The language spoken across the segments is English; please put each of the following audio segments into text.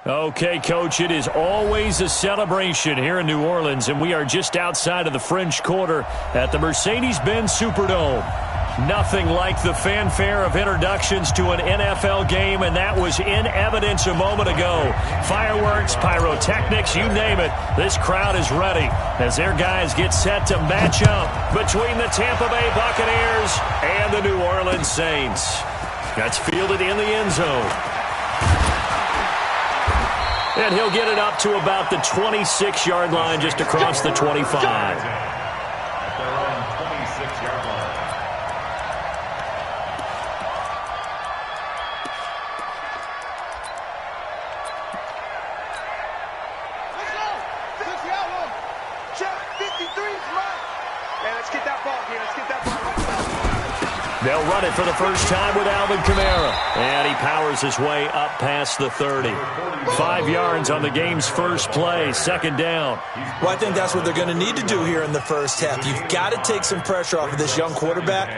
Okay, Coach, it is always a celebration here in New Orleans, and we are just outside of the French Quarter at the Mercedes-Benz Superdome. Nothing like the fanfare of introductions to an NFL game, and that was in evidence a moment ago. Fireworks, pyrotechnics, you name it. This crowd is ready as their guys get set to match up between the Tampa Bay Buccaneers and the New Orleans Saints. That's fielded in the end zone. And he'll get it up to about the 26-yard line just across the 25. They'll run it for the first time with Alvin Kamara. And he powers his way up past the 30. 5 yards on the game's first play, second down. Well, I think that's what they're going to need to do here in the first half. You've got to take some pressure off of this young quarterback,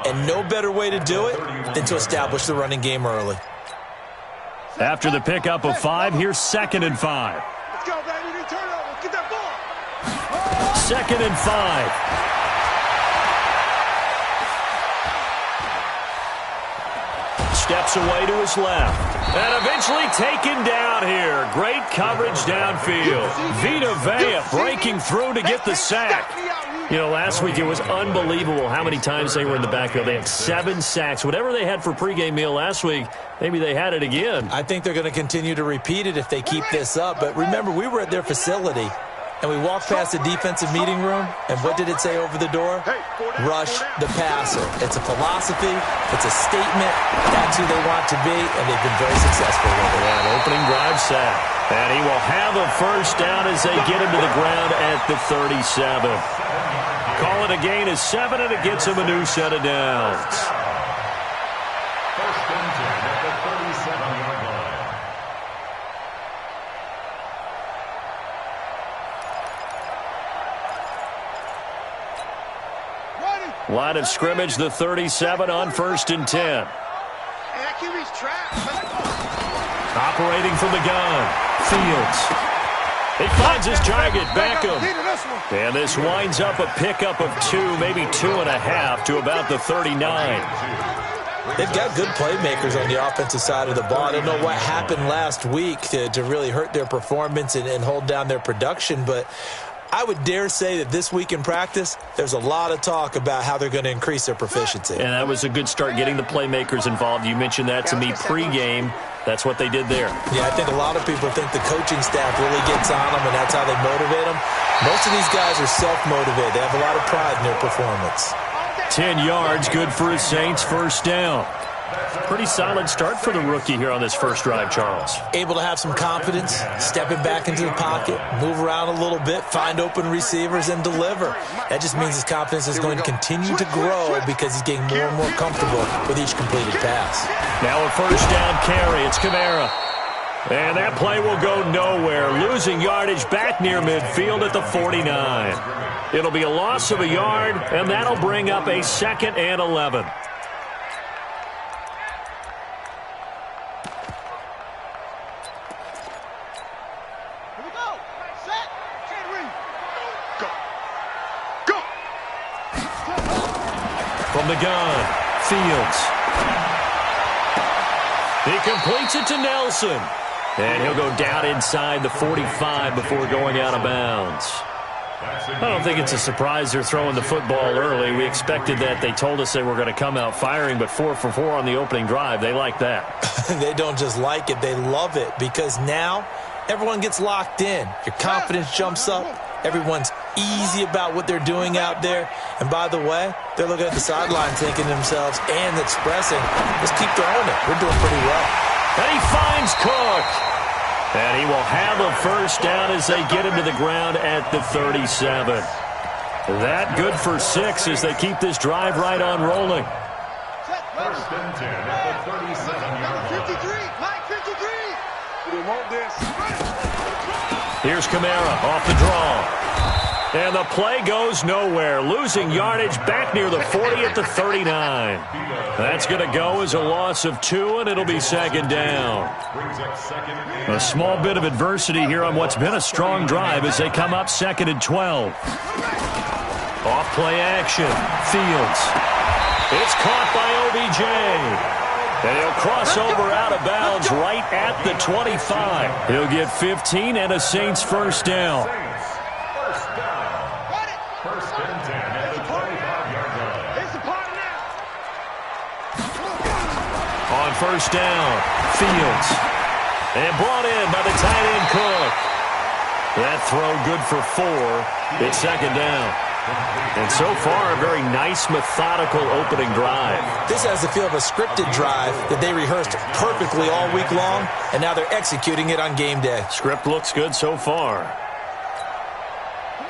and no better way to do it than to establish the running game early. After the pickup of 5, here's 2nd and 5. Let's go, baby. Turn over. Get that ball. 2nd and 5. Steps away to his left. And eventually taken down here. Great coverage downfield. Vita Vea breaking through to get the sack. You know, last week it was unbelievable how many times they were in the backfield. They had 7 sacks. Whatever they had for pregame meal last week, maybe they had it again. I think they're going to continue to repeat it if they keep this up. But remember, we were at their facility, and we walked past the defensive meeting room, and what did it say over the door? Rush the passer. It's a philosophy. It's a statement. That's who they want to be, and they've been very successful with it. An opening drive sack. And he will have a first down as they get him to the ground at the 37. Call it a gain of 7, and it gets him a new set of downs. First and 10 at the 37-yard line. Line of scrimmage, the 37 on 1st and 10. Operating from the gun, Fields. He finds his target, Beckham. And this winds up a pickup of 2, maybe 2.5 to about the 39. They've got good playmakers on the offensive side of the ball. I don't know what happened last week to really hurt their performance and hold down their production, but I would dare say that this week in practice, there's a lot of talk about how they're going to increase their proficiency. And that was a good start, getting the playmakers involved. You mentioned that to me pregame. That's what they did there. Yeah, I think a lot of people think the coaching staff really gets on them, and that's how they motivate them. Most of these guys are self-motivated. They have a lot of pride in their performance. 10 yards, good for his Saints, first down. Pretty solid start for the rookie here on this first drive, Charles. Able to have some confidence, stepping back into the pocket, move around a little bit, find open receivers, and deliver. That just means his confidence is going to continue to grow because he's getting more and more comfortable with each completed pass. Now a first down carry. It's Kamara. And that play will go nowhere. Losing yardage back near midfield at the 49. It'll be a loss of a yard, and that'll bring up a 2nd and 11. From the gun, Fields. He completes it to Nelson. And he'll go down inside the 45 before going out of bounds. I don't think it's a surprise they're throwing the football early. We expected that. They told us they were going to come out firing, but 4 for 4 on the opening drive. They like that. They don't just like it, they love it, because now everyone gets locked in. Your confidence jumps up. Everyone's easy about what they're doing out there. And by the way, they're looking at the sideline thinking to themselves and expressing, let's keep throwing it. We're doing pretty well. And he finds Cook. And he will have a first down as they get him to the ground at the 37. That good for 6 as they keep this drive right on rolling. First and 10 at the 37-yard line. Mike 53. We want this. Here's Kamara off the draw. And the play goes nowhere. Losing yardage back near the 40 at the 39. That's going to go as a loss of 2, and it'll be second down. A small bit of adversity here on what's been a strong drive as they come up 2nd and 12. Off play action. Fields. It's caught by OBJ. And he'll cross over out of bounds right at the 25. He'll get 15 and a Saints first down. First and 10 at the 25-yard line. It's the party now. On first down, Fields. And brought in by the tight end Cook. That throw good for 4. It's second down. And so far, a very nice, methodical opening drive. This has the feel of a scripted drive that they rehearsed perfectly all week long, and now they're executing it on game day. Script looks good so far.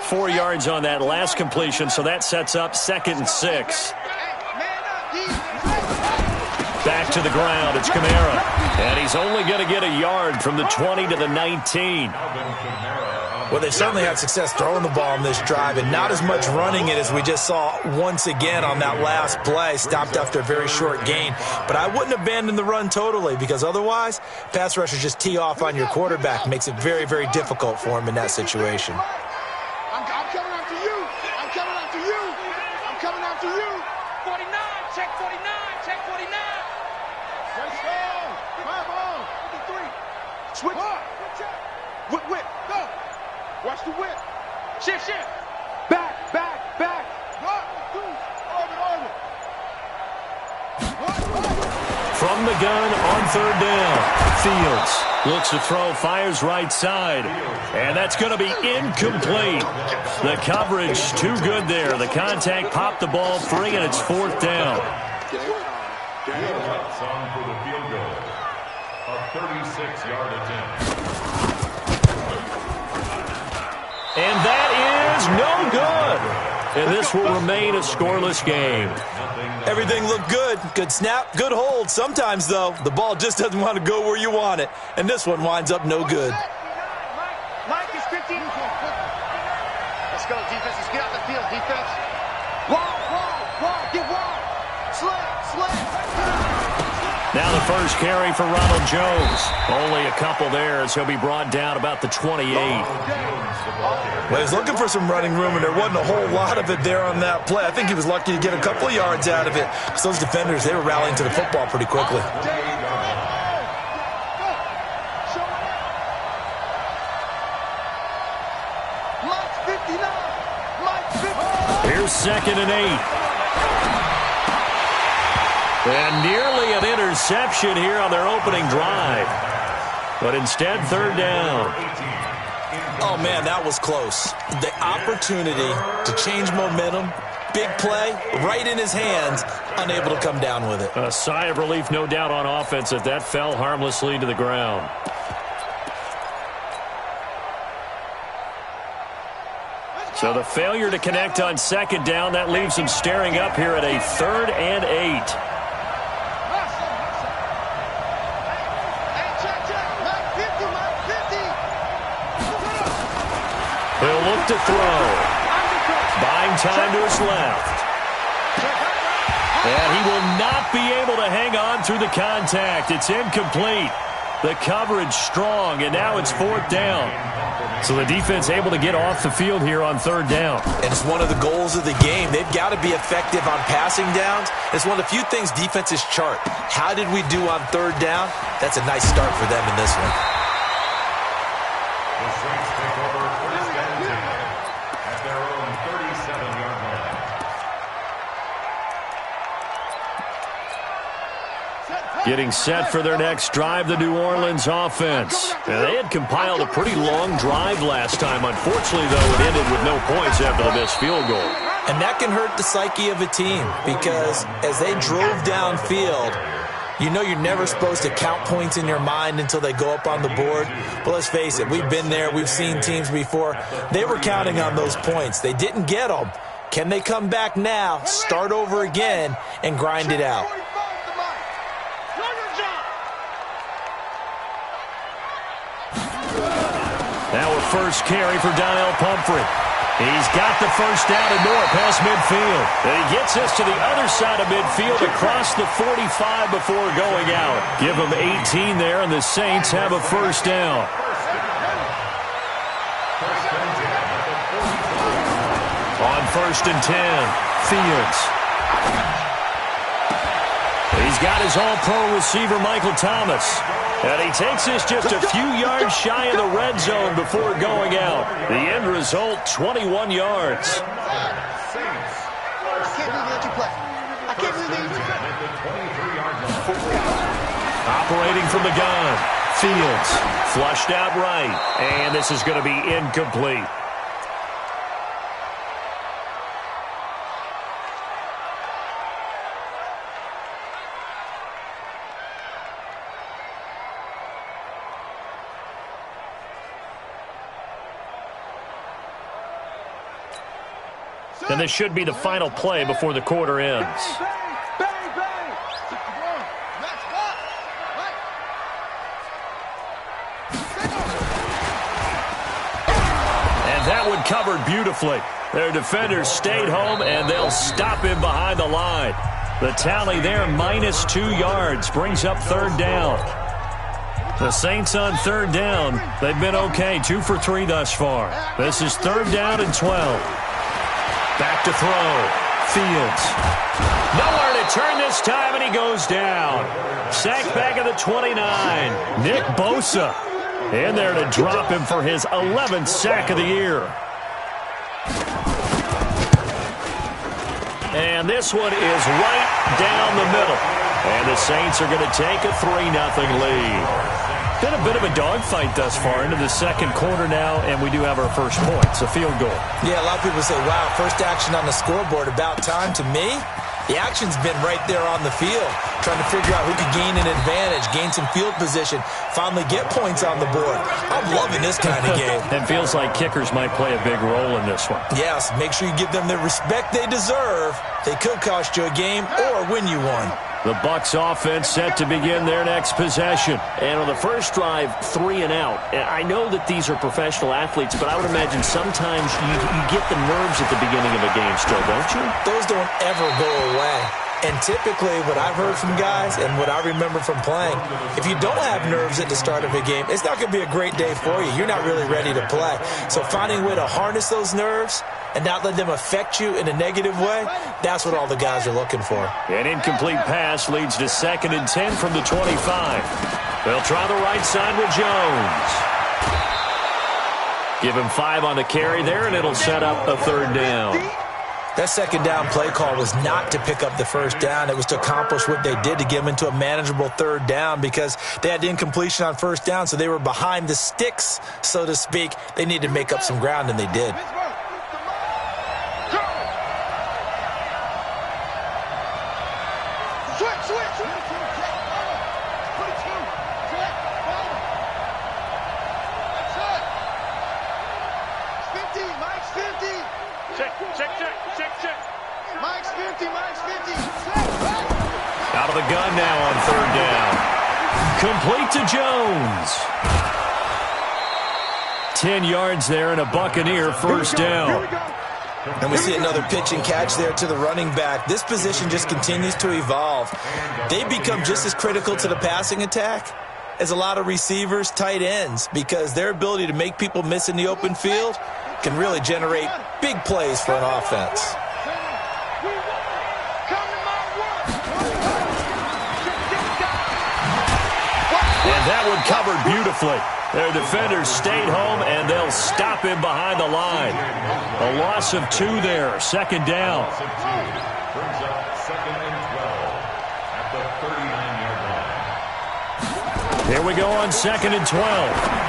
4 yards on that last completion, so that sets up 2nd and 6. Back to the ground, it's Kamara. And he's only going to get a yard from the 20 to the 19. Well, they certainly had success throwing the ball in this drive, and not as much running it as we just saw once again on that last play, stopped after a very short gain. But I wouldn't abandon the run totally, because otherwise, pass rushers just tee off on your quarterback. Makes it very, very difficult for him in that situation. I'm coming after you. I'm coming after you. I'm coming after you. 49, check 49, check 49. Let's go. Come on. 53. Switch. Whip. Go. Watch the whip. Shift. Back. One, 2. Orbit. From the gun on third down, Fields looks to throw, fires right side, and that's going to be incomplete. The coverage too good there. The contact popped the ball free, and it's 4th down. Daniel Hudson for the field goal. A 36-yard attempt. And that is no good. And this will remain a scoreless game. Everything looked good. Good snap, good hold. Sometimes, though, the ball just doesn't want to go where you want it. And this one winds up no good. Mike is 15. Let's go, defense. Let's get out the field, defense. Wall. Get wall. Slit. Now the first carry for Ronald Jones. Only a couple there as he'll be brought down about the 28. Well, he was looking for some running room, and there wasn't a whole lot of it there on that play. I think he was lucky to get a couple of yards out of it. So those defenders, they were rallying to the football pretty quickly. Here's 2nd and 8. And nearly an interception here on their opening drive. But instead, 3rd down. Oh, man, that was close. The opportunity to change momentum, big play, right in his hands, unable to come down with it. A sigh of relief, no doubt, on offense if that fell harmlessly to the ground. So the failure to connect on 2nd down, that leaves them staring up here at a 3rd and 8. He'll look to throw. Buying time to his left. And he will not be able to hang on through the contact. It's incomplete. The coverage strong, and now it's 4th down. So the defense able to get off the field here on 3rd down. And it's one of the goals of the game. They've got to be effective on passing downs. It's one of the few things defenses chart. How did we do on 3rd down? That's a nice start for them in this one. The Saints take over first and 10 at their own 37-yard line. Getting set for their next drive, the New Orleans offense. Now, they had compiled a pretty long drive last time. Unfortunately, though, it ended with no points after the missed field goal. And that can hurt the psyche of a team because as they drove downfield, you know you're never supposed to count points in your mind until they go up on the board. But let's face it, we've been there. We've seen teams before. They were counting on those points. They didn't get them. Can they come back now, start over again, and grind it out? Now a first carry for Donnell Pumphrey. He's got the first down and more past midfield. And he gets us to the other side of midfield across the 45 before going out. Give him 18 there, and the Saints have a first down. On 1st and 10, Fields. He's got his all-pro receiver, Michael Thomas. And he takes us just a few yards shy of the red zone before going out. The end result, 21 yards. I can't believe that you play. I can't believe that you play. Operating from the gun, Fields. Flushed out right. And this is going to be incomplete. And this should be the final play before the quarter ends. And that one covered beautifully. Their defenders stayed home, and they'll stop him behind the line. The tally there, -2 yards, brings up 3rd down. The Saints on 3rd down. They've been okay, 2 for 3 thus far. This is 3rd down and 12. Back to throw. Fields. Nowhere to turn this time, and he goes down. Sacked back at the 29. Nick Bosa in there to drop him for his 11th sack of the year. And this one is right down the middle. And the Saints are going to take a 3-0 lead. Been a bit of a dogfight thus far into the 2nd quarter now, and we do have our first point. It's a field goal. Yeah, a lot of people say, wow, first action on the scoreboard, about time. To me, the action's been right there on the field, trying to figure out who could gain an advantage, gain some field position, finally get points on the board. I'm loving this kind of game. It feels like kickers might play a big role in this one. Yes, make sure you give them the respect they deserve. They could cost you a game or win you one. The Bucs offense set to begin their next possession. And on the first drive, 3 and out. I know that these are professional athletes, but I would imagine sometimes you get the nerves at the beginning of a game still, don't you? Those don't ever go away. And typically what I've heard from guys and what I remember from playing, if you don't have nerves at the start of a game, it's not going to be a great day for you. You're not really ready to play. So finding a way to harness those nerves and not let them affect you in a negative way, that's what all the guys are looking for. An incomplete pass leads to 2nd and 10 from the 25. They'll try the right side with Jones. Give him 5 on the carry there, and it'll set up a 3rd down. That 2nd down play call was not to pick up the 1st down. It was to accomplish what they did to get them into a manageable 3rd down because they had incompletion on 1st down, so they were behind the sticks, so to speak. They needed to make up some ground, and they did. Out of the gun now on 3rd down. Complete to Jones. 10 yards there and a Buccaneer first down. And we see another pitch and catch there to the running back. This position just continues to evolve. They become just as critical to the passing attack as a lot of receivers, tight ends, because their ability to make people miss in the open field can really generate big plays for an offense. And that one covered beautifully. Their defenders stayed home, and they'll stop him behind the line. A loss of 2 there, 2nd down. Brings up 2nd and 12 at the 39-yard line. Here we go on 2nd and 12.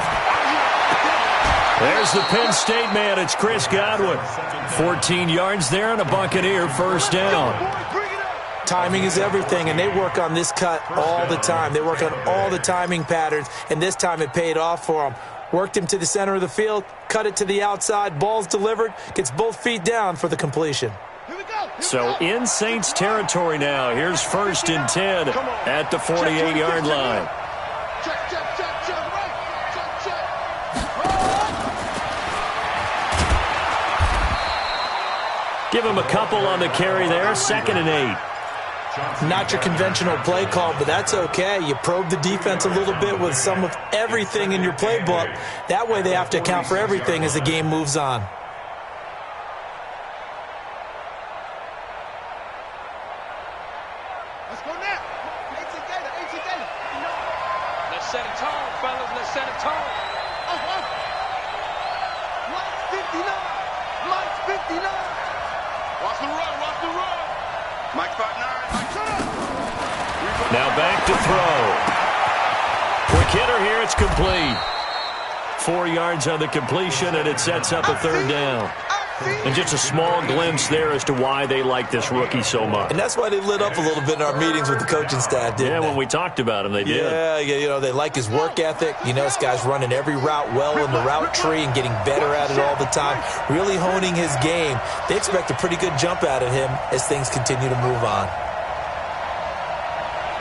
There's the Penn State man. It's Chris Godwin. 14 yards there and a Buccaneer first down. Timing is everything, and they work on this cut all the time. They work on all the timing patterns, and this time it paid off for them. Worked him to the center of the field, cut it to the outside, ball's delivered, gets both feet down for the completion. So in Saints territory now. Here's 1st and 10 at the 48-yard line. Give him a couple on the carry there, 2nd and 8. Not your conventional play call, but that's okay. You probe the defense a little bit with some of everything in your playbook. That way they have to account for everything as the game moves on. Let's go now. Let's set a tone, fellas. Let's set a tone. Mike's 59. Mike's 59. Watch the run. Watch the run. Mike 5'9". Mike, shut up. Now back to throw. Quick hitter here. It's complete. 4 yards on the completion, and it sets up a 3rd down. And just a small glimpse there as to why they like this rookie so much. And that's why they lit up a little bit in our meetings with the coaching staff, didn't they? When we talked about him, they did. Yeah, you know, they like his work ethic. You know, this guy's running every route well in the route tree and getting better at it all the time, really honing his game. They expect a pretty good jump out of him as things continue to move on.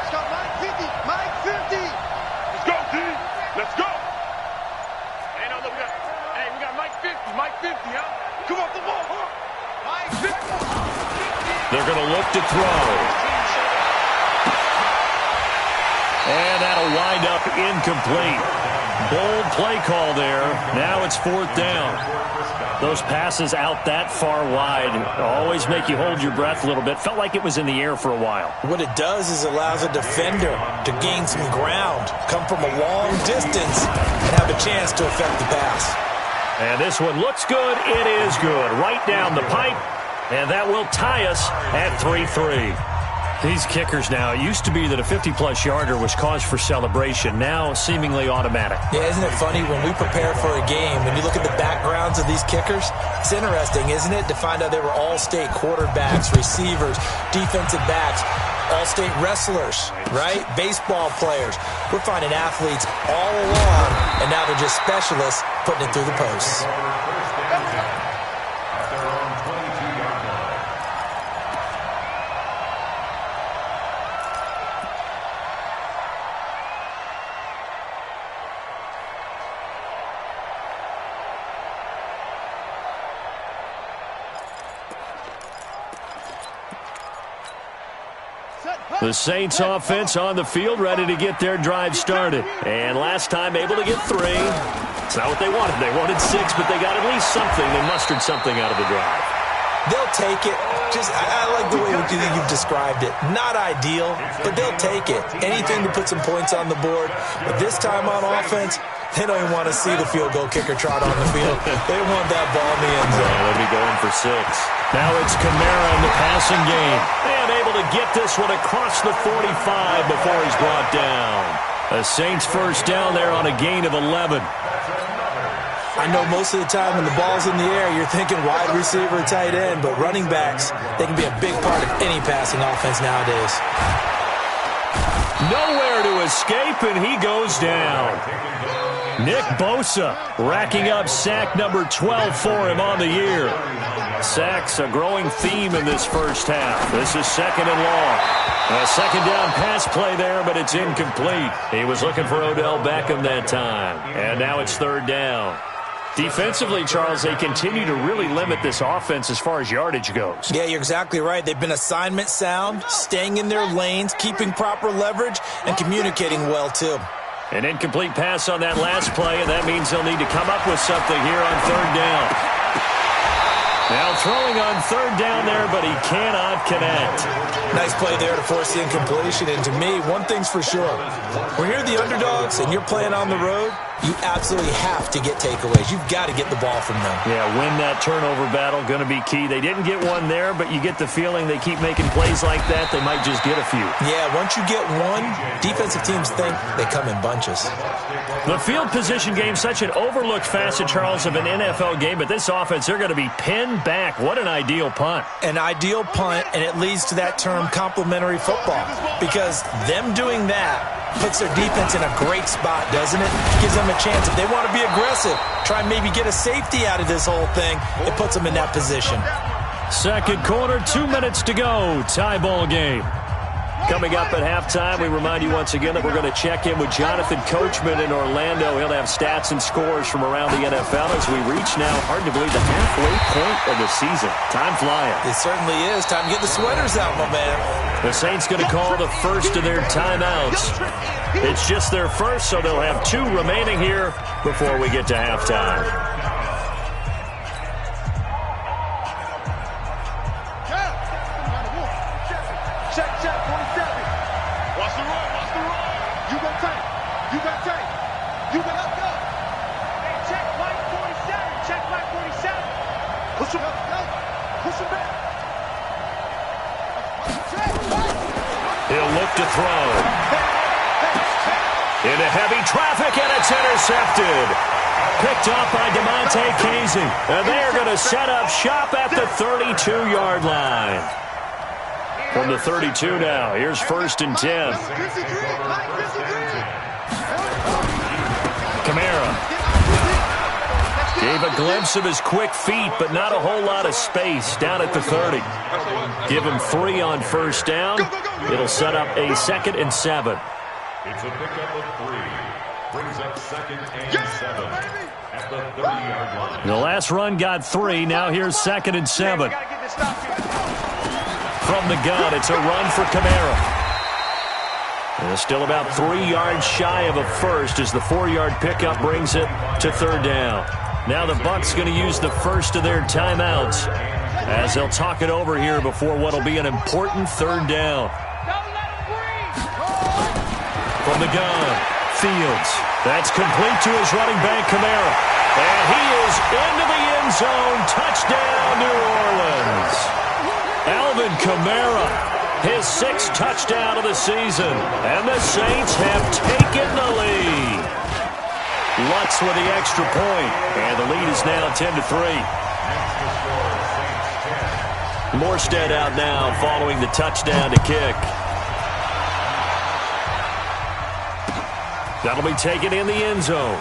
Let's go, Mike 50. Mike 50. Let's go, D. Let's go. Hey, no, look, we got Mike 50. Mike 50, huh? Come off the ball, huh? Mike 50. They're going to look to throw. And that'll wind up incomplete. Bold play call there. Now it's 4th down. Those passes out that far wide always make you hold your breath a little bit. Felt like it was in the air for a while. What it does is allows a defender to gain some ground, come from a long distance, and have a chance to affect the pass. And this one looks good. It is good. Right down the pipe. And that will tie us at 3-3. These kickers now, it used to be that a 50-plus yarder was cause for celebration. Now seemingly automatic. Yeah, isn't it funny when we prepare for a game, when you look at the backgrounds of these kickers, it's interesting, isn't it, to find out they were all-state quarterbacks, receivers, defensive backs, all-state wrestlers, right? Baseball players. We're finding athletes all along, and now they're just specialists putting it through the posts. The Saints offense on the field, ready to get their drive started. And last time able to get 3. It's not what they wanted. They wanted 6, but they got at least something. They mustered something out of the drive. They'll take it. I like the way you've described it. Not ideal, but they'll take it. Anything to put some points on the board. But this time on offense, they don't even want to see the field goal kicker trot on the field. They want that ball in the end zone. Yeah, they'll be going for 6. Now it's Kamara in the passing game. And able to get this one across the 45 before he's brought down. A Saints first down there on a gain of 11. I know most of the time when the ball's in the air, you're thinking wide receiver, tight end, but running backs, they can be a big part of any passing offense nowadays. Nowhere to escape, and he goes down. Nick Bosa racking up sack number 12 for him on the year. Sacks a growing theme in this first half. This is 2nd and long. A 2nd down pass play there, but it's incomplete. He was looking for Odell Beckham that time. And now it's 3rd down. Defensively, Charles, they continue to really limit this offense as far as yardage goes. Yeah, you're exactly right. They've been assignment sound, staying in their lanes, keeping proper leverage, and communicating well, too. An incomplete pass on that last play, and that means they'll need to come up with something here on 3rd down. Now throwing on 3rd down there, but he cannot connect. Nice play there to force the incompletion. And to me, one thing's for sure. When you're the underdogs and you're playing on the road, you absolutely have to get takeaways. You've got to get the ball from them. Yeah, win that turnover battle, going to be key. They didn't get one there, but you get the feeling they keep making plays like that, they might just get a few. Yeah, once you get one, defensive teams think they come in bunches. The field position game, such an overlooked facet, Charles, of an NFL game, but this offense, they're going to be pinned back. What an ideal punt. An ideal punt, and it leads to that term complementary football, because them doing that puts their defense in a great spot, doesn't it? Gives them a chance. If they want to be aggressive, try and maybe get a safety out of this whole thing, it puts them in that position. 2nd quarter, 2 minutes to go. Tie ball game. Coming up at halftime, we remind you once again that we're going to check in with Jonathan Coachman in Orlando. He'll have stats and scores from around the NFL as we reach now, hard to believe, the halfway point of the season. Time flying. It certainly is. Time to get the sweaters out, my man. The Saints going to call the first of their timeouts. It's just their first, so they'll have 2 remaining here before we get to halftime. Check, 47. Watch the roll, You got tape. You got tape. You got up, go. Hey, check Mike 47. Check Mike 47. Push him up, go. Push him back. He'll look to throw. Into heavy traffic, and it's intercepted. Picked off by DeMonte Casey. And they are going to set up shop at the 32-yard line. From the 32 now, here's 1st and 10. Kamara gave a glimpse of his quick feet, but not a whole lot of space down at the 30. Give him 3 on 1st down. It'll set up a 2nd and 7. It's a pickup of 3. Brings up 2nd and 7 at the 30-yard line. The last run got 3. Now here's 2nd and 7. From the gun, it's a run for Kamara. And it's still about 3 yards shy of a first as the 4-yard pickup brings it to 3rd down. Now the Bucs going to use the first of their timeouts as they'll talk it over here before what will be an important 3rd down. From the gun, Fields. That's complete to his running back, Kamara. And he is into the end zone. Touchdown, New Orleans. Alvin Kamara, his 6th touchdown of the season. And the Saints have taken the lead. Lutz with the extra point. And the lead is now 10-3. Morstead out now following the touchdown to kick. That'll be taken in the end zone.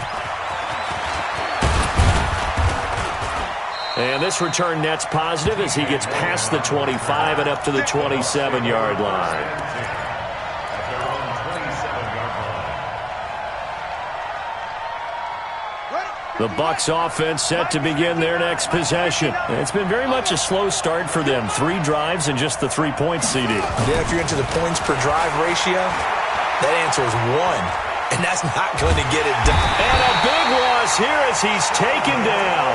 And this return net's positive as he gets past the 25 and up to the 27-yard line. The Bucs offense set to begin their next possession. It's been very much a slow start for them. 3 drives and just the 3-point CD. Yeah, if you're into the points per drive ratio, that answer is 1. And that's not going to get it done. And a big loss here as he's taken down.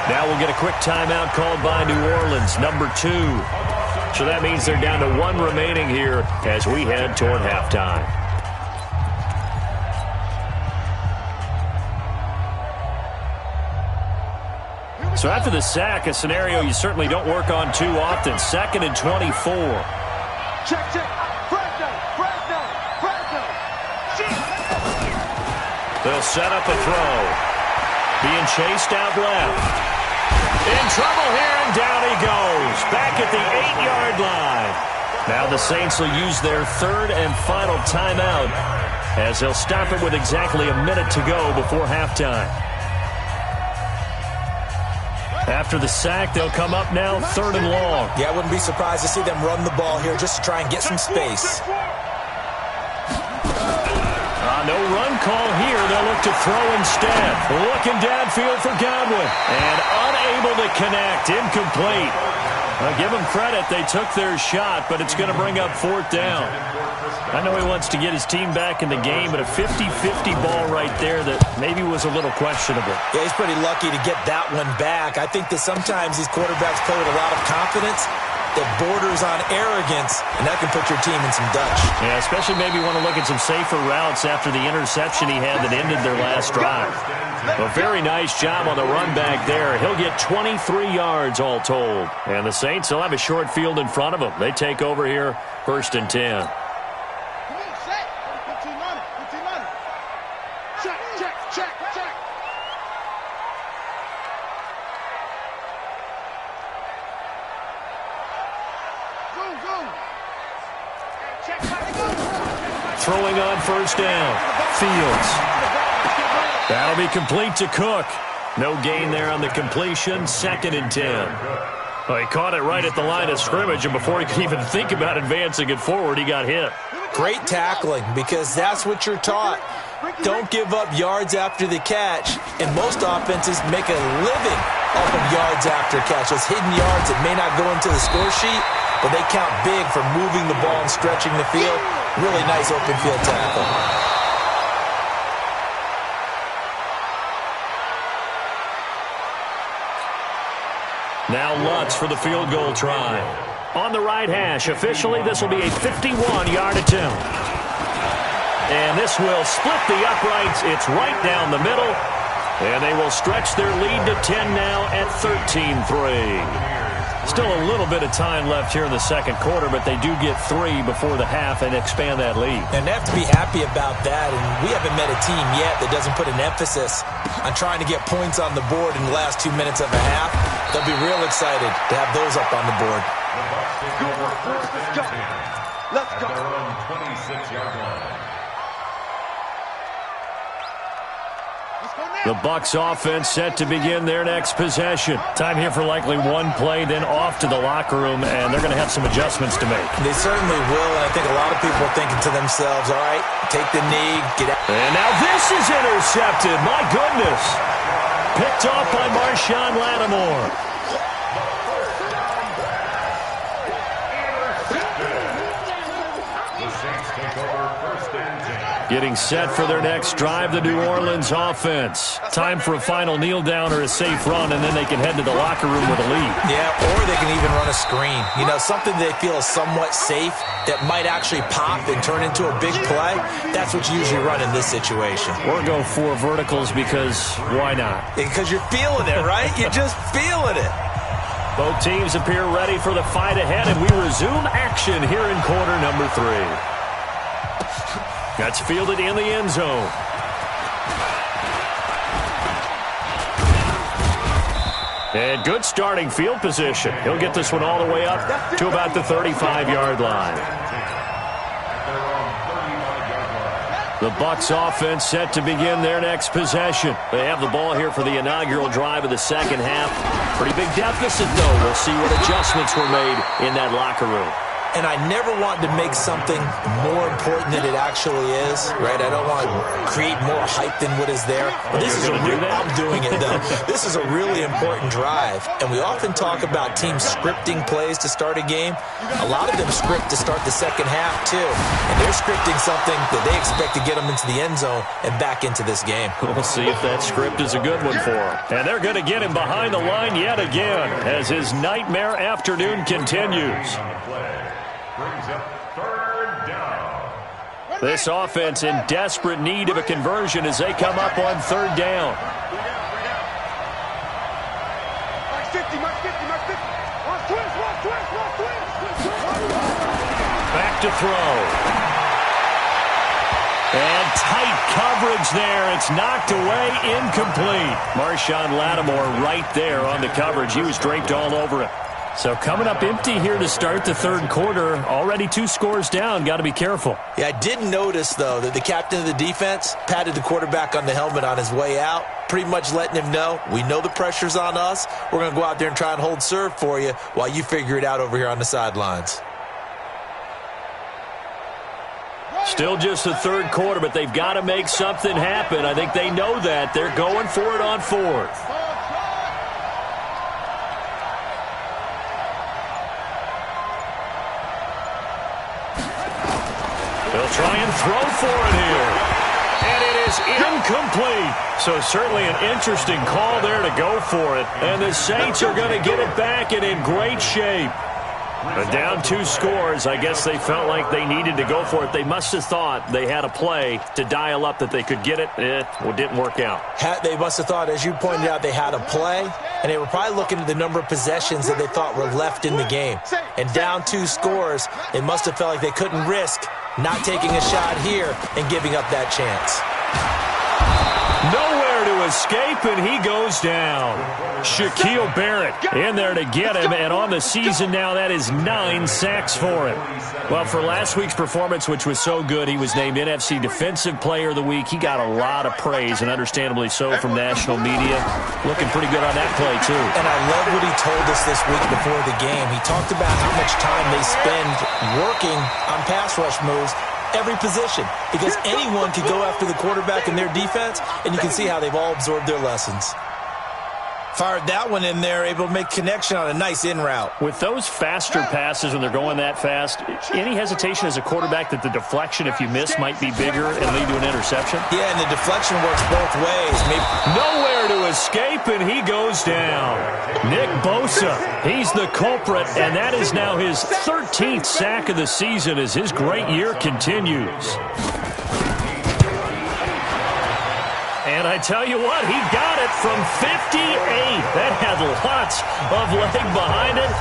Now we'll get a quick timeout called by New Orleans, number 2. So that means they're down to 1 remaining here as we head toward halftime. So after the sack, a scenario you certainly don't work on too often. 2nd and 24. Check. They'll set up a throw. Being chased out left. In trouble here, and down he goes. Back at the 8-yard line. Now the Saints will use their 3rd and final timeout as they'll stop it with exactly a minute to go before halftime. After the sack, they'll come up now 3rd and long. Yeah, I wouldn't be surprised to see them run the ball here just to try and get some space. No run call here. They'll look to throw instead. Looking downfield for Godwin. And unable to connect. Incomplete. I'll give them credit. They took their shot, but it's going to bring up 4th down. I know he wants to get his team back in the game, but a 50-50 ball right there that maybe was a little questionable. Yeah, he's pretty lucky to get that one back. I think that sometimes these quarterbacks play with a lot of confidence that borders on arrogance, and that can put your team in some Dutch. Yeah, especially maybe want to look at some safer routes after the interception he had that ended their last drive. A very nice job on the run back there. He'll get 23 yards all told. And the Saints will have a short field in front of them. They take over here, 1st and 10. Throwing on 1st down. Fields. That'll be complete to Cook. No gain there on the completion. 2nd and 10. Well, he caught it right at the line of scrimmage, and before he could even think about advancing it forward, he got hit. Great tackling, because that's what you're taught. Don't give up yards after the catch, and most offenses make a living off of yards after catch. Those hidden yards that may not go into the score sheet, but they count big for moving the ball and stretching the field. Really nice open field tackle. Now Lutz for the field goal try. On the right hash, officially this will be a 51-yard attempt. And this will split the uprights. It's right down the middle. And they will stretch their lead to 10 now at 13-3. Still a little bit of time left here in the second quarter, but they do get 3 before the half and expand that lead. And they have to be happy about that. And we haven't met a team yet that doesn't put an emphasis on trying to get points on the board in the last 2 minutes of a half. They'll be real excited to have those up on the board. Let's go. At their own 26-yard line. The Bucs offense set to begin their next possession. Time here for likely one play, then off to the locker room, and they're going to have some adjustments to make. They certainly will, and I think a lot of people are thinking to themselves, all right, take the knee, get out. And now this is intercepted. My goodness. Picked off by Marshawn Lattimore. Getting set for their next drive, the New Orleans offense. Time for a final kneel down or a safe run, and then they can head to the locker room with a lead. Yeah, or they can even run a screen. You know, something they feel is somewhat safe that might actually pop and turn into a big play. That's what you usually run in this situation. Or go 4 verticals because why not? Because you're feeling it, right? You're just feeling it. Both teams appear ready for the fight ahead, and we resume action here in quarter number 3. That's fielded in the end zone. And good starting field position. He'll get this one all the way up to about the 35-yard line. The Bucs offense set to begin their next possession. They have the ball here for the inaugural drive of the second half. Pretty big deficit, though. We'll see what adjustments were made in that locker room. And I never want to make something more important than it actually is, right? I don't want to create more hype than what is there. But this is a real, I'm doing it, though. This is a really important drive. And we often talk about teams scripting plays to start a game. A lot of them script to start the second half, too. And they're scripting something that they expect to get them into the end zone and back into this game. We'll see if that script is a good one for him. And they're going to get him behind the line yet again as his nightmare afternoon continues. Brings up third down. This offense in desperate need of a conversion as they come up on third down. Back to throw. And tight coverage there. It's knocked away, incomplete. Marshawn Lattimore right there on the coverage. He was draped all over it. So coming up empty here to start the third quarter. Already 2 scores down. Got to be careful. Yeah, I did notice, though, that the captain of the defense patted the quarterback on the helmet on his way out, pretty much letting him know, we know the pressure's on us. We're going to go out there and try and hold serve for you while you figure it out over here on the sidelines. Still just the third quarter, but they've got to make something happen. I think they know that. They're going for it on fourth. They'll try and throw for it here. And it is incomplete. So certainly an interesting call there to go for it. And the Saints are going to get it back and in great shape. But down 2 scores, I guess they felt like they needed to go for it. They must have thought they had a play to dial up that they could get it. It didn't work out. They must have thought, as you pointed out, they had a play, and they were probably looking at the number of possessions that they thought were left in the game. And down 2 scores, they must have felt like they couldn't risk not taking a shot here and giving up that chance. Nowhere to escape, and he goes down. Shaquille Barrett in there to get him, and on the season now, that is 9 sacks for him. Well, for last week's performance, which was so good, he was named NFC Defensive Player of the Week. He got a lot of praise, and understandably so, from national media. Looking pretty good on that play, too. And I love what he told us this week before the game. He talked about how much time they spend working on pass rush moves, every position, because anyone could go after the quarterback in their defense, and you can see how they've all absorbed their lessons. Fired that one in there, able to make connection on a nice in route. With those faster passes when they're going that fast, any hesitation as a quarterback that the deflection, if you miss, might be bigger and lead to an interception? Yeah, and the deflection works both ways. Nowhere to escape, and he goes down. Nick Bosa, he's the culprit, and that is now his 13th sack of the season as his great year continues. And I tell you what, he got it from 58. That had lots of leg behind it.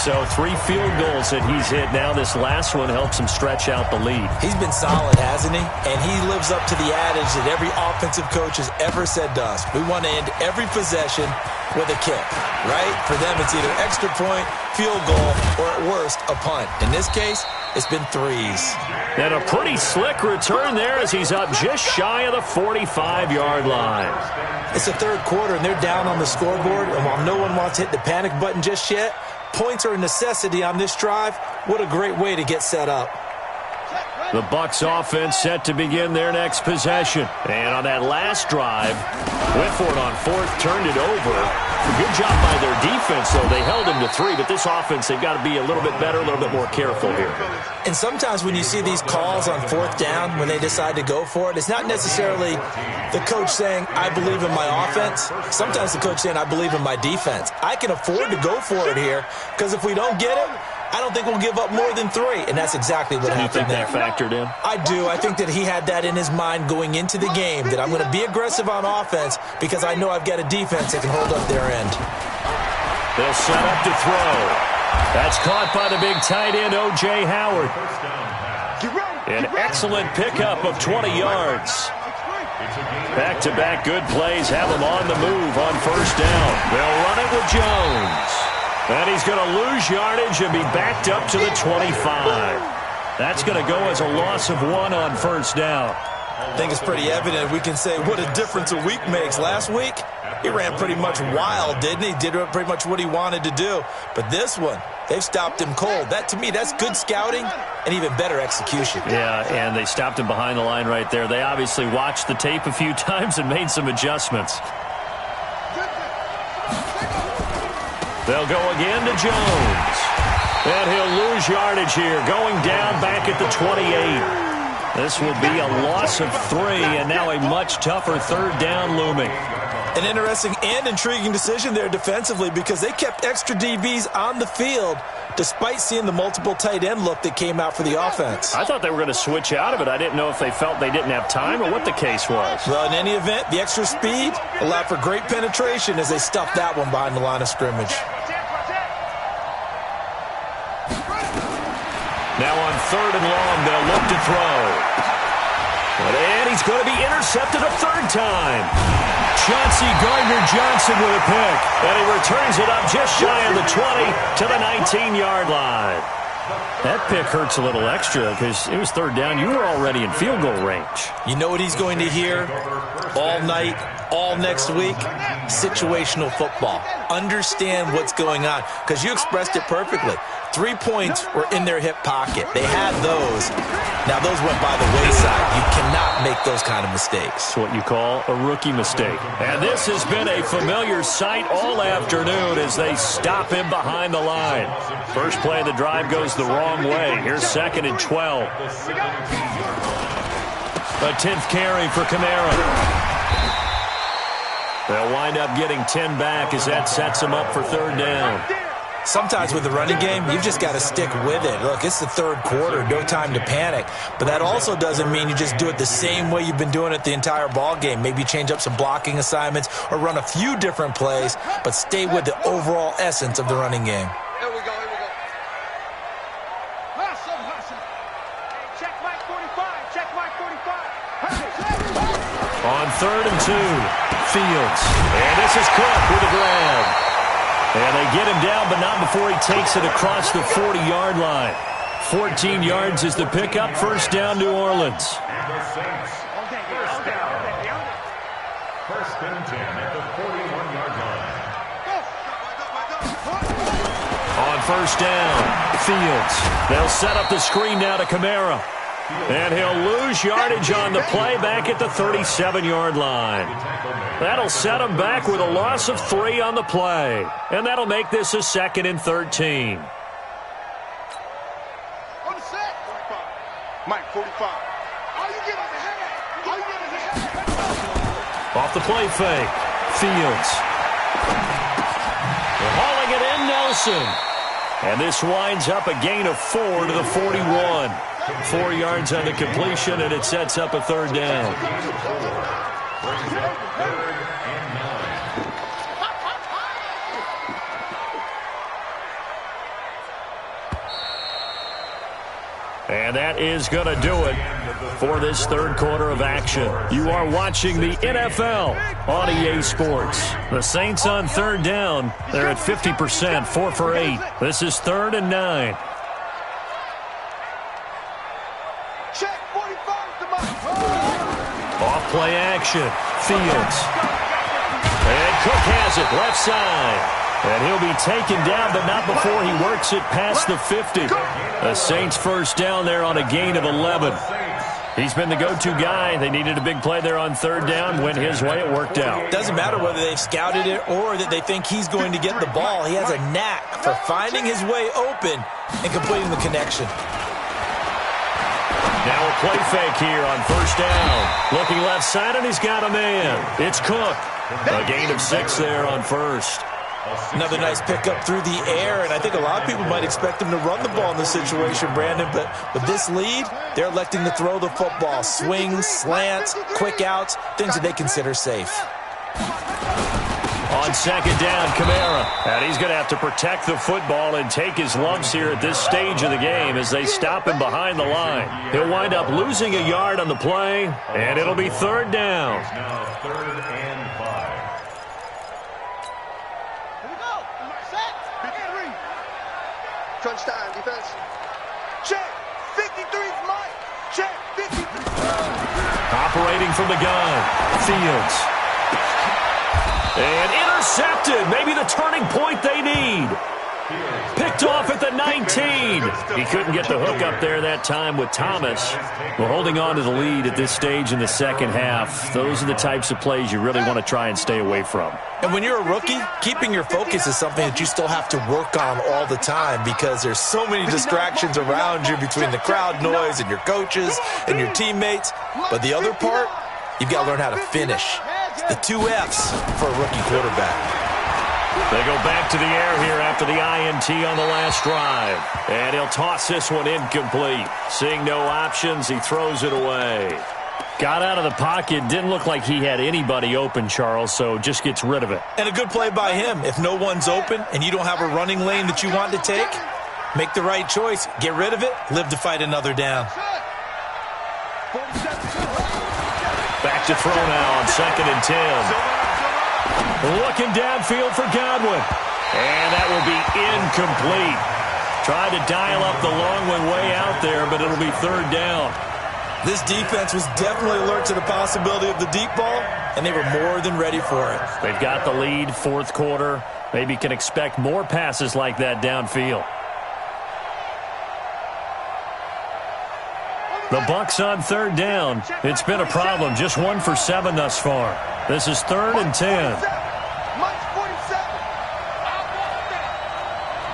So 3 field goals that he's hit now. This last one helps him stretch out the lead. He's been solid, hasn't he? And he lives up to the adage that every offensive coach has ever said to us. We want to end every possession with a kick, right? For them, it's either extra point, field goal, or at worst, a punt. In this case, it's been 3s. And a pretty slick return there as he's up just shy of the 45-yard line. It's the third quarter, and they're down on the scoreboard. And while no one wants to hit the panic button just yet, points are a necessity on this drive. What a great way to get set up. The Bucs offense set to begin their next possession. And on that last drive, went for it on 4th, turned it over. Good job by their defense, though. They held him to 3, but this offense, they've got to be a little bit better, a little bit more careful here. And sometimes when you see these calls on 4th down, when they decide to go for it, it's not necessarily the coach saying, I believe in my offense. Sometimes the coach saying, I believe in my defense. I can afford to go for it here, because if we don't get it, I don't think we'll give up more than 3, and that's exactly what happened there. You think that factored in? I do. I think that he had that in his mind going into the game, that I'm going to be aggressive on offense because I know I've got a defense that can hold up their end. They'll set up to throw. That's caught by the big tight end, O.J. Howard. An excellent pickup of 20 yards. Back-to-back good plays have him on the move on 1st down. They'll run it with Jones. And he's going to lose yardage and be backed up to the 25. That's going to go as a loss of 1 on 1st down. I think it's pretty evident. We can say what a difference a week makes. Last week, he ran pretty much wild, didn't he? Did pretty much what he wanted to do. But this one, they've stopped him cold. That, to me, that's good scouting and even better execution. Yeah, and they stopped him behind the line right there. They obviously watched the tape a few times and made some adjustments. They'll go again to Jones. And he'll lose yardage here, going down back at the 28. This will be a loss of 3, and now a much tougher 3rd down looming. An interesting and intriguing decision there defensively, because they kept extra DBs on the field despite seeing the multiple tight end look that came out for the offense. I thought they were going to switch out of it. I didn't know if they felt they didn't have time or what the case was. Well, in any event, the extra speed allowed for great penetration as they stuffed that one behind the line of scrimmage. Now on 3rd and long, they'll look to throw. And he's going to be intercepted a 3rd time. Chauncey Gardner-Johnson with a pick. And he returns it up just shy of the 20 to the 19-yard line. That pick hurts a little extra because it was 3rd down. You were already in field goal range. You know what he's going to hear all night, all next week? Situational football. Understand what's going on, because you expressed it perfectly. 3 points were in their hip pocket. They had those. Now, those went by the wayside. You cannot make those kind of mistakes. It's what you call a rookie mistake. And this has been a familiar sight all afternoon as they stop him behind the line. First play of the drive goes the wrong way. Here's 2nd and 12. A 10th carry for Kamara. They'll wind up getting 10 back as that sets them up for 3rd down. Sometimes with the running game, you've just got to stick with it. Look, it's the 3rd quarter, no time to panic. But that also doesn't mean you just do it the same way you've been doing it the entire ball game. Maybe change up some blocking assignments or run a few different plays, but stay with the overall essence of the running game. Here we go, here we go. Hustle, hustle. Check Mike 45, check Mike 45. On 3rd and 2, Fields. And this is Cook with a grab. And they get him down, but not before he takes it across the 40-yard line. 14 yards is the pickup. First down, New Orleans. And the Saints. First and 10 at the 41-yard line. On first down, Fields. They'll set up the screen now to Kamara. And he'll lose yardage on the play back at the 37-yard line. That'll set him back with a loss of 3 on the play. And that'll make this a 2nd and 13. Mike, 45. Off the play fake, Fields. They're hauling it in, Nelson. And this winds up a gain of 4 to the 41. 4 yards on the completion, and it sets up a 3rd down. And that is going to do it for this 3rd quarter of action. You are watching the NFL on EA Sports. The Saints on 3rd down. They're at 50%, 4 for 8. This is 3rd and 9. Check 45 to Mike. Off play action. Fields. And Cook has it left side. And he'll be taken down, but not before he works it past the 50. The Saints first down there on a gain of 11. He's been the go-to guy. They needed a big play there on 3rd down. Went his way. It worked out. Doesn't matter whether they've scouted it or that they think he's going to get the ball. He has a knack for finding his way open and completing the connection. Now a play fake here on first down. Looking left side, and he's got a man. It's Cook. A gain of 6 there on first. Another nice pickup through the air, and I think a lot of people might expect him to run the ball in this situation, Brandon, but with this lead, they're electing to throw the football. Swings, slants, quick outs, things that they consider safe. On 2nd down, Kamara. And he's going to have to protect the football and take his lumps here at this stage of the game as they stop him behind the line. He'll wind up losing a yard on the play, and it'll be 3rd down. Now 3rd and 5. Crunch time, defense. Check. 53's Mike. Check. 53. Operating from the gun. Fields. And intercepted. Maybe the turning point they need. Picked off at the 19. He couldn't get the hook up there that time with Thomas. We're holding on to the lead at this stage in the 2nd half. Those are the types of plays you really want to try and stay away from. And when you're a rookie, keeping your focus is something that you still have to work on all the time because there's so many distractions around you between the crowd noise and your coaches and your teammates. But the other part, you've got to learn how to finish. The 2 F's for a rookie quarterback. They go back to the air here after the INT on the last drive. And he'll toss this one incomplete. Seeing no options, he throws it away. Got out of the pocket. Didn't look like he had anybody open, Charles, so just gets rid of it. And a good play by him. If no one's open and you don't have a running lane that you want to take, make the right choice. Get rid of it. Live to fight another down. Back to throw now on 2nd and 10. Looking downfield for Godwin. And that will be incomplete. Tried to dial up the long one way out there, but it'll be 3rd down. This defense was definitely alert to the possibility of the deep ball, and they were more than ready for it. They've got the lead, 4th quarter. Maybe can expect more passes like that downfield. The Bucs on 3rd down. It's been a problem. Just 1 for 7 thus far. This is 3rd and 10. Mike's 47.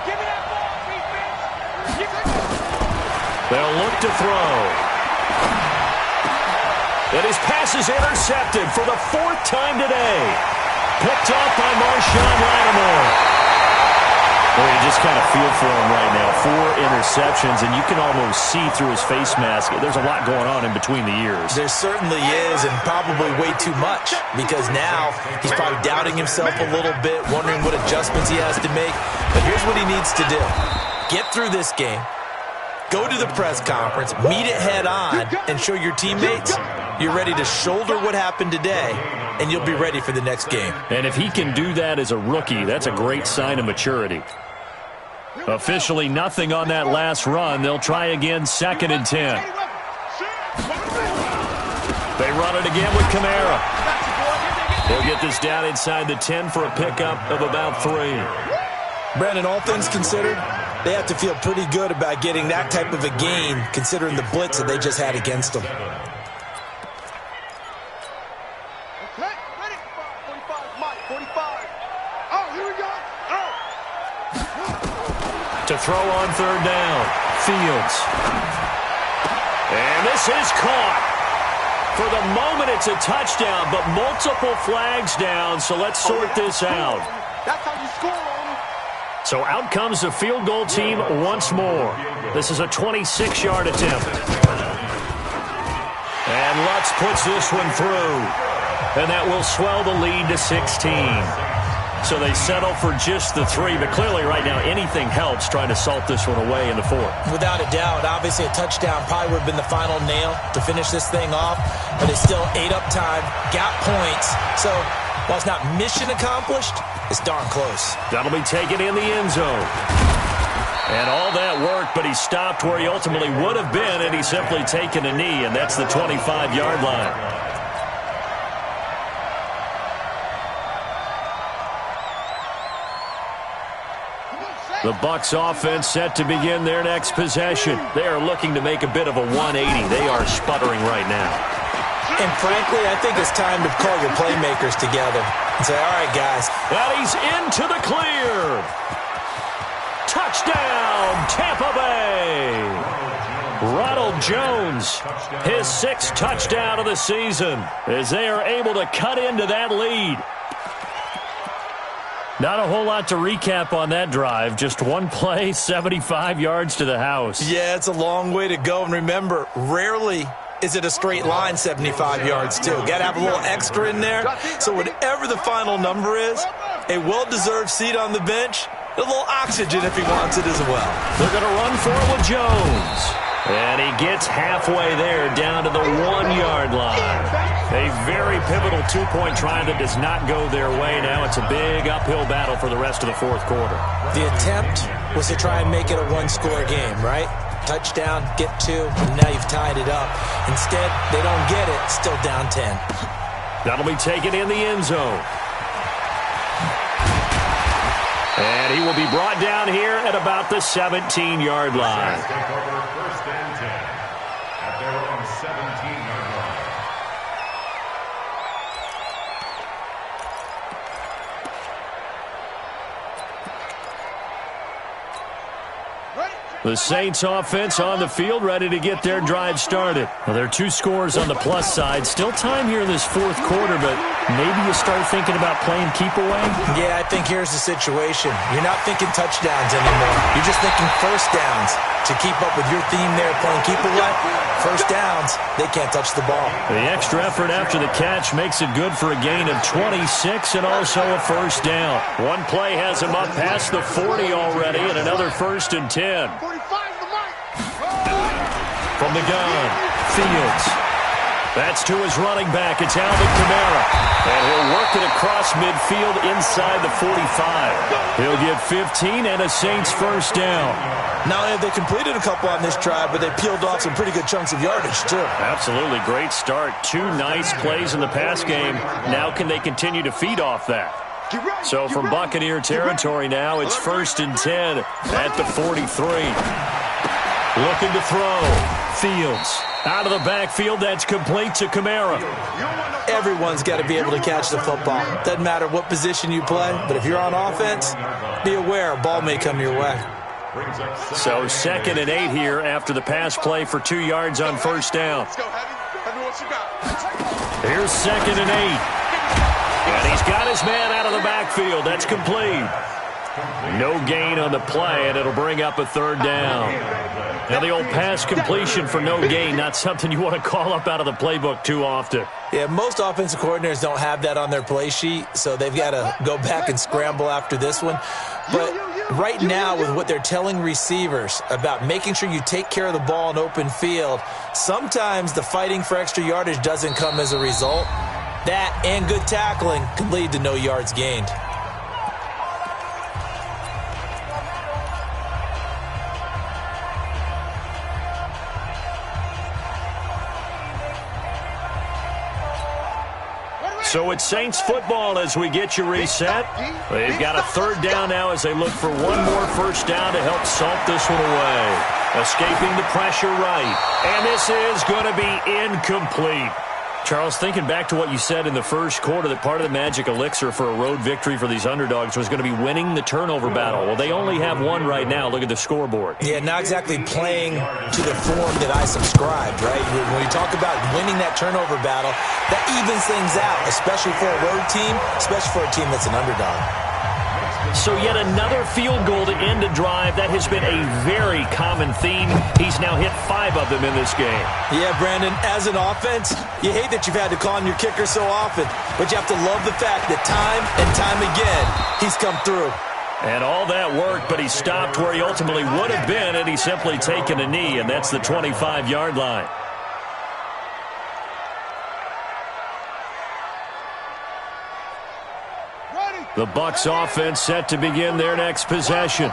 Give me that ball, defense. They'll look to throw. And his pass is intercepted for the 4th time today. Picked off by Marshawn Lattimore. Well, you just kind of feel for him right now. 4 interceptions, and you can almost see through his face mask. There's a lot going on in between the ears. There certainly is, and probably way too much, because now he's probably doubting himself a little bit, wondering what adjustments he has to make. But here's what he needs to do. Get through this game. Go to the press conference, meet it head on, and show your teammates you're ready to shoulder what happened today, and you'll be ready for the next game. And if he can do that as a rookie, that's a great sign of maturity. Officially nothing on that last run. They'll try again, 2nd and 10. They run it again with Kamara. They'll get this down inside the 10 for a pickup of about 3. Brandon, all things considered, they have to feel pretty good about getting that type of a gain considering the blitz that they just had against them. Okay, ready? 45, Mike, 45. Oh, here we go. Oh. To throw on 3rd down, Fields. And this is caught. For the moment, it's a touchdown, but multiple flags down, so let's sort this out. That's how you score on them. So out comes the field goal team once more. This is a 26-yard attempt. And Lutz puts this one through. And that will swell the lead to 16. So they settle for just the 3, but clearly right now anything helps trying to salt this one away in the 4th. Without a doubt, obviously a touchdown probably would have been the final nail to finish this thing off, but it's still 8 up time, got points. So while it's not mission accomplished, it's darn close. That'll be taken in the end zone. And all that worked, but he stopped where he ultimately would have been, and he's simply taken a knee, and that's the 25-yard line. The Bucs offense set to begin their next possession. They are looking to make a bit of a 180. They are sputtering right now. And frankly, I think it's time to call your playmakers together and say, all right, guys. And he's into the clear. Touchdown, Tampa Bay. Ronald Jones, his 6th touchdown of the season, as they are able to cut into that lead. Not a whole lot to recap on that drive. Just one play, 75 yards to the house. Yeah, it's a long way to go. And remember, rarely is it a straight line 75 yards, too. Got to have a little extra in there. So whatever the final number is, a well-deserved seat on the bench, a little oxygen if he wants it as well. They're going to run for it with Jones. And he gets halfway there, down to the 1-yard line. A very pivotal 2-point try that does not go their way. Now it's a big uphill battle for the rest of the 4th quarter. The attempt was to try and make it a 1-score game, right? Touchdown, get 2, and now you've tied it up. Instead, they don't get it, still down 10. That'll be taken in the end zone. And he will be brought down here at about the 17-yard line. First and 10 at their own 17-yard line. The Saints offense on the field, ready to get their drive started. Well, there are 2 scores on the plus side. Still time here in this 4th quarter, but maybe you start thinking about playing keep away? Yeah, I think here's the situation. You're not thinking touchdowns anymore. You're just thinking first downs. To keep up with your theme there, playing keep away, first downs, they can't touch the ball. The extra effort after the catch makes it good for a gain of 26 and also a first down. One play has him up past the 40 already, and another 1st and 10. 45 the mic. From the gun, Fields. That's to his running back. It's Alvin Kamara. And he'll work it across midfield inside the 45. He'll get 15 and a Saints first down. Not only have they completed a couple on this drive, but they peeled off some pretty good chunks of yardage, too. Absolutely. Great start. 2 nice plays in the pass game. Now can they continue to feed off that? So from Buccaneer territory now, it's 1st and 10 at the 43. Looking to throw. Fields. Out of the backfield, that's complete to Kamara. Everyone's got to be able to catch the football. Doesn't matter what position you play, but if you're on offense, be aware a ball may come your way. So 2nd and 8 here after the pass play for 2 yards on first down. Here's 2nd and 8. And he's got his man out of the backfield. That's complete. No gain on the play, and it'll bring up a 3rd down. Now the old pass completion for no gain, not something you want to call up out of the playbook too often. Yeah, most offensive coordinators don't have that on their play sheet, so they've got to go back and scramble after this one. But right now with what they're telling receivers about making sure you take care of the ball in open field, sometimes the fighting for extra yardage doesn't come as a result. That and good tackling can lead to no yards gained. So it's Saints football as we get you reset. They've got a third down now as they look for one more first down to help salt this one away. Escaping the pressure right. And this is going to be incomplete. Charles, thinking back to what you said in the first quarter, that part of the magic elixir for a road victory for these underdogs was going to be winning the turnover battle. Well, they only have one right now. Look at the scoreboard. Yeah, not exactly playing to the form that I subscribed, right? When we talk about winning that turnover battle, that evens things out, especially for a road team, especially for a team that's an underdog. So yet another field goal to end a drive. That has been a very common theme. He's now hit 5 of them in this game. Yeah, Brandon, as an offense, you hate that you've had to call on your kicker so often, but you have to love the fact that time and time again, he's come through. And all that work, but he stopped where he ultimately would have been, and he's simply taken a knee, and that's the 25-yard line. The Bucs offense set to begin their next possession.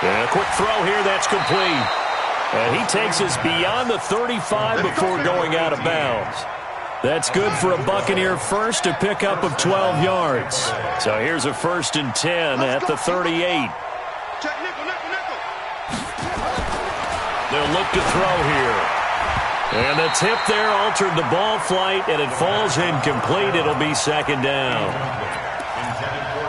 And a quick throw here, that's complete. And he takes us beyond the 35 before going out of bounds. That's good for a Buccaneer first, a pickup of 12 yards. So here's a 1st and 10 at the 38. They'll look to throw here. And the tip there altered the ball flight, and it falls incomplete. It'll be 2nd down.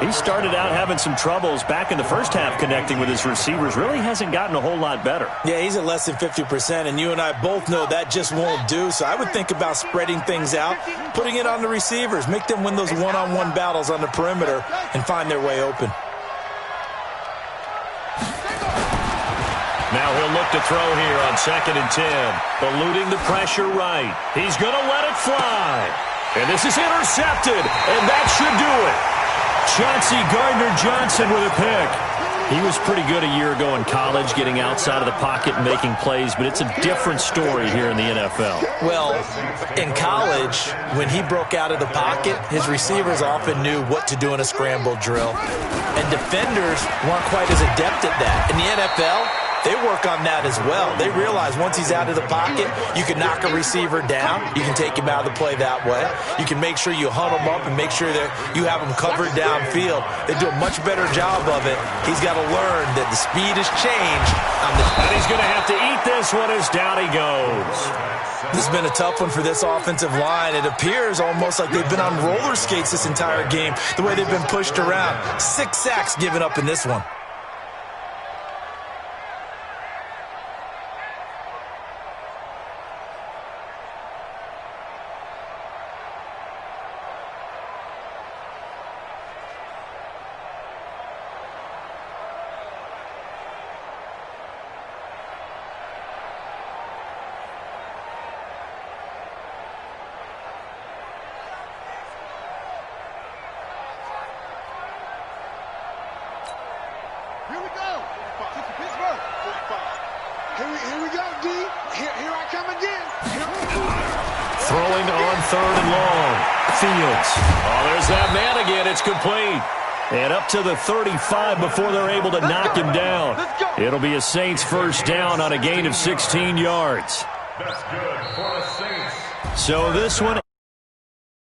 He started out having some troubles back in the first half connecting with his receivers. Really hasn't gotten a whole lot better. Yeah, he's at less than 50%, and you and I both know that just won't do. So I would think about spreading things out, putting it on the receivers, make them win those one-on-one battles on the perimeter, and find their way open. Now he'll look to throw here on 2nd and 10. Eluding the pressure right. He's going to let it fly. And this is intercepted, and that should do it. Chauncey Gardner-Johnson with a pick. He was pretty good a year ago in college, getting outside of the pocket and making plays, but it's a different story here in the NFL. Well, in college, when he broke out of the pocket, his receivers often knew what to do in a scramble drill. And defenders weren't quite as adept at that. In the NFL, they work on that as well. They realize once he's out of the pocket, you can knock a receiver down. You can take him out of the play that way. You can make sure you hunt him up and make sure that you have him covered downfield. They do a much better job of it. He's got to learn that the speed has changed. And he's going to have to eat this one as down he goes. This has been a tough one for this offensive line. It appears almost like they've been on roller skates this entire game, the way they've been pushed around. 6 sacks given up in this one. Here we go, D. Here I come again. Throwing on 3rd and long. Fields. Oh, there's that man again. It's complete. And up to the 35 before they're able to knock him down. It'll be a Saints first down on a gain of 16 yards. That's good for the Saints. So this one